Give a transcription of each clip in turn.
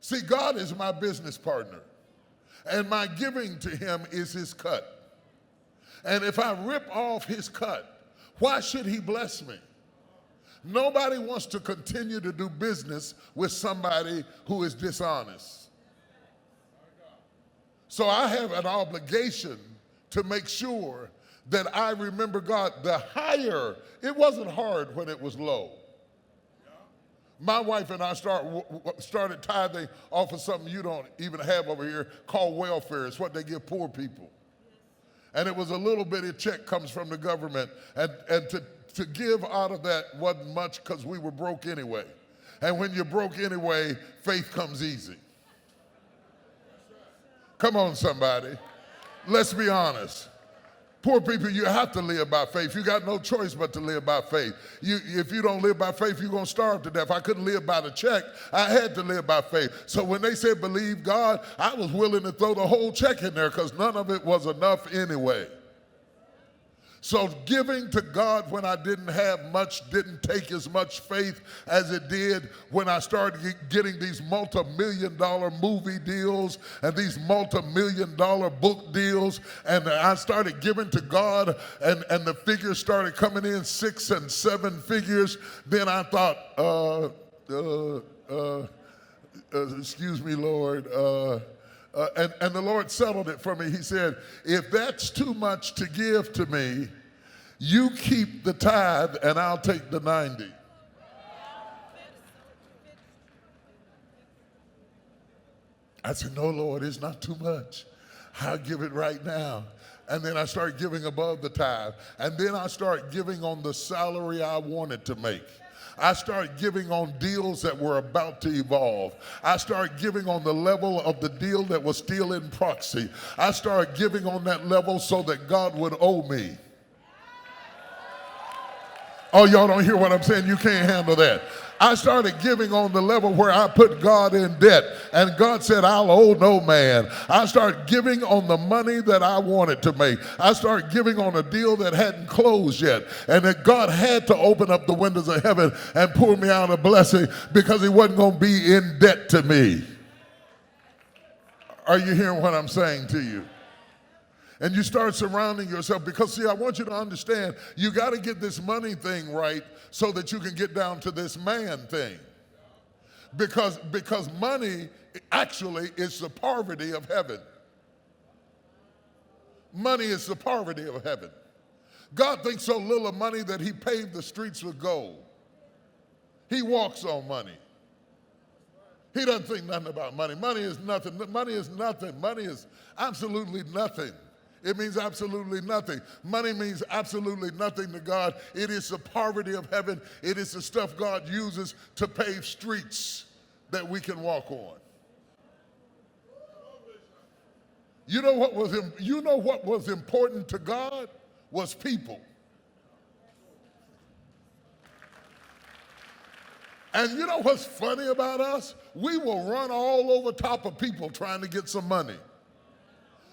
See, God is my business partner, and my giving to him is his cut. And if I rip off his cut, why should he bless me? Nobody wants to continue to do business with somebody who is dishonest. So I have an obligation to make sure that I remember God. The higher, it wasn't hard when it was low. My wife and I started tithing off of something you don't even have over here called welfare. It's what they give poor people. And it was a little bitty check comes from the government. And to give out of that wasn't much because we were broke anyway. And when you're broke anyway, faith comes easy. Come on, somebody. Let's be honest. Poor people, you have to live by faith. You got no choice but to live by faith. If you don't live by faith, you're going to starve to death. I couldn't live by the check. I had to live by faith. So when they said believe God, I was willing to throw the whole check in there because none of it was enough anyway. So giving to God when I didn't have much didn't take as much faith as it did when I started getting these multi-million-dollar movie deals and these multi-million-dollar book deals. And I started giving to God and the figures started coming in 6 and 7 figures. Then I thought, excuse me, Lord. And the Lord settled it for me. He said, if that's too much to give to me, you keep the tithe and I'll take the 90. I said, no, Lord, it's not too much. I'll give it right now. And then I started giving above the tithe. And then I started giving on the salary I wanted to make. I started giving on deals that were about to evolve. I started giving on the level of the deal that was still in proxy. I started giving on that level so that God would owe me. Oh, y'all don't hear what I'm saying? You can't handle that. I started giving on the level where I put God in debt. And God said, I'll owe no man. I started giving on the money that I wanted to make. I started giving on a deal that hadn't closed yet. And that God had to open up the windows of heaven and pour me out a blessing because he wasn't going to be in debt to me. Are you hearing what I'm saying to you? And you start surrounding yourself because, see, I want you to understand, you got to get this money thing right so that you can get down to this man thing. Because money actually is the poverty of heaven. Money is the poverty of heaven. God thinks so little of money that he paved the streets with gold. He walks on money. He doesn't think nothing about money. Money is nothing. Money is nothing. Money is absolutely nothing. It means absolutely nothing. Money means absolutely nothing to God. It is the poverty of heaven. It is the stuff God uses to pave streets that we can walk on. You know what was important to God was people. And you know what's funny about us? We will run all over top of people trying to get some money.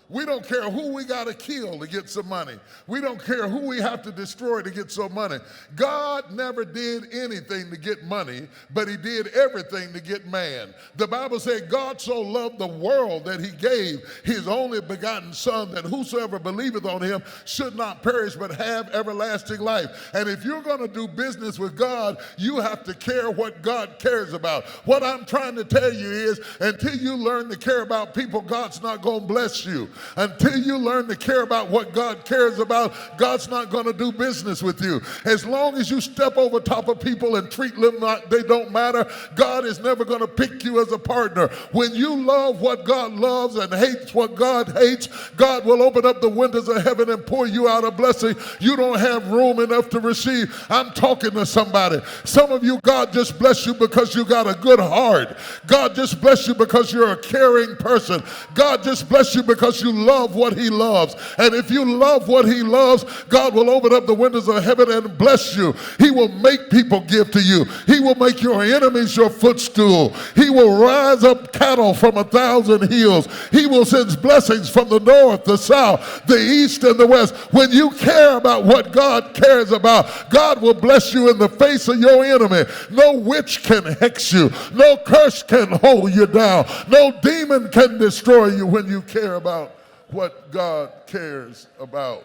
We don't care who we got to kill to get some money. We don't care who we have to destroy to get some money. God never did anything to get money, but he did everything to get man. The Bible said God so loved the world that he gave his only begotten son, that whosoever believeth on him should not perish but have everlasting life. And if you're going to do business with God, you have to care what God cares about. What I'm trying to tell you is, until you learn to care about people, God's not going to bless you. Until you learn to care about what God cares about, God's not going to do business with you. As long as you step over top of people and treat them like they don't matter, God is never going to pick you as a partner. When you love what God loves and hates what God hates, God will open up the windows of heaven and pour you out a blessing you don't have room enough to receive. I'm talking to somebody. Some of you, God just bless you because you got a good heart. God just bless you because you're a caring person. God just bless you because you you love what he loves. And if you love what he loves, God will open up the windows of heaven and bless you. He will make people give to you. He will make your enemies your footstool. He will rise up cattle from 1,000 hills. He will send blessings from the north, the south, the east, and the west. When you care about what God cares about, God will bless you in the face of your enemy. No witch can hex you. No curse can hold you down. No demon can destroy you when you care about what God cares about.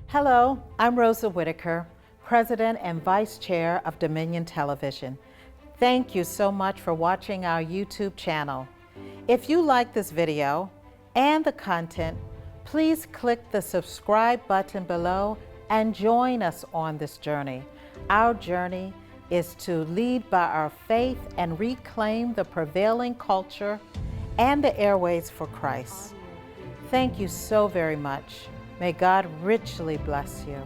Hello, I'm Rosa Whitaker, President and Vice Chair of Dominion Television. Thank you so much for watching our YouTube channel. If you like this video and the content, please click the subscribe button below and join us on this journey. Our journey is to lead by our faith and reclaim the prevailing culture and the airways for Christ. Thank you so very much. May God richly bless you.